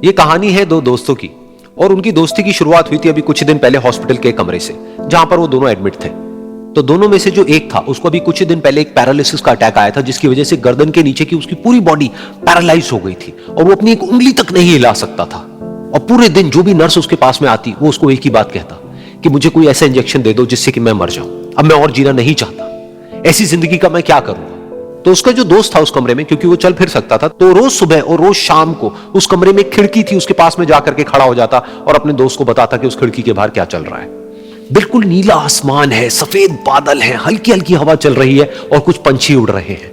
ये कहानी है दो दोस्तों की और उनकी दोस्ती की शुरुआत हुई थी अभी कुछ दिन पहले हॉस्पिटल के कमरे से, जहां पर वो दोनों एडमिट थे। तो दोनों में से जो एक था उसको अभी कुछ दिन पहले एक पैरालिसिस का अटैक आया था, जिसकी वजह से गर्दन के नीचे की उसकी पूरी बॉडी पैरालाइज हो गई थी और वो अपनी एक उंगली तक नहीं हिला सकता था। और पूरे दिन जो भी नर्स उसके पास में आती वो उसको एक ही बात कहता कि मुझे कोई ऐसा इंजेक्शन दे दो जिससे कि मैं मर जाऊं, अब मैं और जीना नहीं चाहता, ऐसी जिंदगी का मैं क्या करूंगा। तो उसका जो दोस्त था उस कमरे में, क्योंकि वो चल फिर सकता था, तो रोज सुबह और रोज शाम को उस कमरे में एक खिड़की थी, उसके पास में जाकर के खड़ा हो जाता और अपने दोस्त को बताता कि उस खिड़की के बाहर क्या चल रहा है। बिल्कुल नीला आसमान है, सफेद बादल है, हल्की हल्की हवा चल रही है और कुछ पंछी उड़ रहे हैं।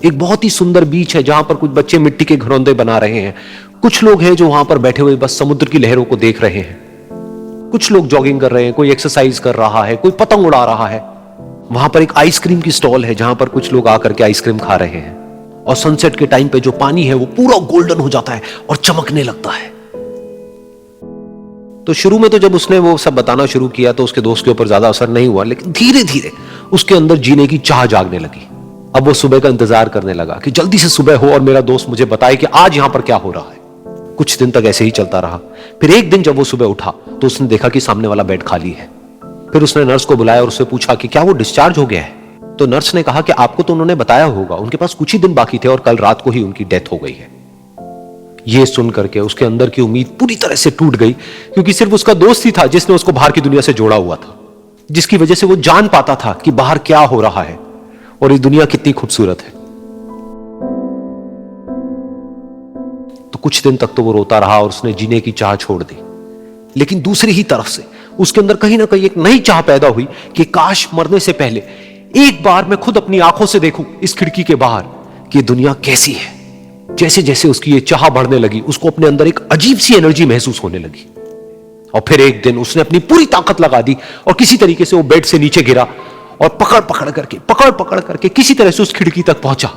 एक बहुत ही सुंदर बीच है जहां पर कुछ बच्चे मिट्टी के घरौंदे बना रहे हैं। कुछ लोग हैं जो वहां पर बैठे हुए बस समुद्र की लहरों को देख रहे हैं। कुछ लोग जॉगिंग कर रहे हैं, कोई एक्सरसाइज कर रहा है, कोई पतंग उड़ा रहा है। वहां पर एक आइसक्रीम की स्टॉल है जहां पर कुछ लोग आकर के आइसक्रीम खा रहे हैं। और सनसेट के टाइम पे जो पानी है वो पूरा गोल्डन हो जाता है और चमकने लगता है। तो शुरू में तो जब उसने वो सब बताना शुरू किया तो उसके दोस्त के ऊपर ज्यादा असर नहीं हुआ, लेकिन धीरे धीरे उसके अंदर जीने की चाह जागने लगी। अब वो सुबह का इंतजार करने लगा कि जल्दी से सुबह हो और मेरा दोस्त मुझे बताए कि आज यहां पर क्या हो रहा है। कुछ दिन तक ऐसे ही चलता रहा। फिर एक दिन जब वो सुबह उठा तो उसने देखा कि सामने वाला बेड खाली है। फिर उसने नर्स को बुलाया और उससे पूछा कि क्या वो डिस्चार्ज हो गया है। तो नर्स ने कहा कि आपको तो उन्होंने बताया होगा, उनके पास कुछ ही दिन बाकी थे और कल रात को ही उनकी डेथ हो गई है। यह सुन करके उसके अंदर की उम्मीद पूरी तरह से टूट गई, क्योंकि सिर्फ उसका दोस्त ही था जिसने उसको बाहर की दुनिया से जोड़ा हुआ था, जिसकी वजह से वो जान पाता था कि बाहर क्या हो रहा है और ये दुनिया कितनी खूबसूरत है। तो कुछ दिन तक तो वो रोता रहा और उसने जीने की चाह छोड़ दी। लेकिन दूसरी ही तरफ से उसके अंदर कहीं ना कहीं एक नई चाह पैदा हुई कि काश मरने से पहले एक बार मैं खुद अपनी आंखों से देखूं इस खिड़की के बाहर कि दुनिया कैसी है। जैसे जैसे उसकी ये चाह बढ़ने लगी, उसको अपने अंदर एक अजीब सी एनर्जी महसूस होने लगी। और फिर एक दिन उसने अपनी पूरी ताकत लगा दी और किसी तरीके से वो बेड से नीचे गिरा और पकड़ पकड़ करके किसी तरह से उस खिड़की तक पहुंचा।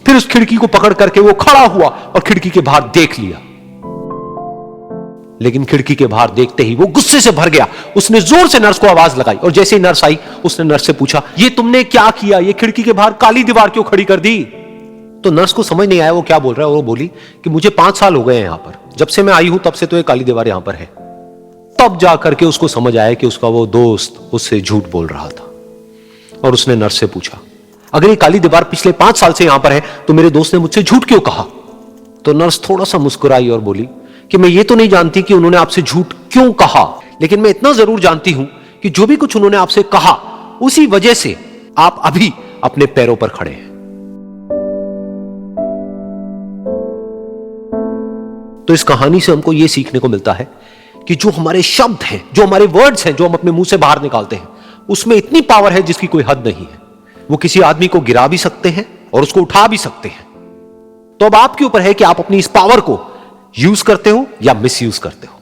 फिर उस खिड़की को पकड़ करके वो खड़ा हुआ और खिड़की के बाहर देख लिया। लेकिन खिड़की के बाहर देखते ही वो गुस्से से भर गया। उसने जोर से नर्स को आवाज लगाई और जैसे ही नर्स आई उसने नर्स से पूछा, ये तुमने क्या किया, ये खिड़की के बाहर काली दीवार क्यों खड़ी कर दी। तो नर्स को समझ नहीं आया वो क्या बोल रहा है और वो बोली कि मुझे 5 साल हो गए हैं यहां पर, जब से मैं आई हूं तब से तो ये काली दीवार यहां पर है। तब जाकर के उसको समझ आया कि उसका वो दोस्त उससे झूठ बोल रहा था। और उसने नर्स से पूछा, अगर ये काली दीवार पिछले 5 साल से यहां पर है तो मेरे दोस्त ने मुझसे झूठ क्यों कहा। तो नर्स थोड़ा सा मुस्कुराई और बोली कि मैं ये तो नहीं जानती कि उन्होंने आपसे झूठ क्यों कहा, लेकिन मैं इतना जरूर जानती हूं कि जो भी कुछ उन्होंने आपसे कहा उसी वजह से आप अभी अपने पैरों पर खड़े हैं। तो इस कहानी से हमको यह सीखने को मिलता है कि जो हमारे शब्द हैं, जो हमारे वर्ड्स हैं, जो हम अपने मुंह से बाहर निकालते हैं, उसमें इतनी पावर है जिसकी कोई हद नहीं है। वो किसी आदमी को गिरा भी सकते हैं और उसको उठा भी सकते हैं। तो अब आपके ऊपर है कि आप अपनी इस पावर को यूज करते हो या मिस यूज करते हो।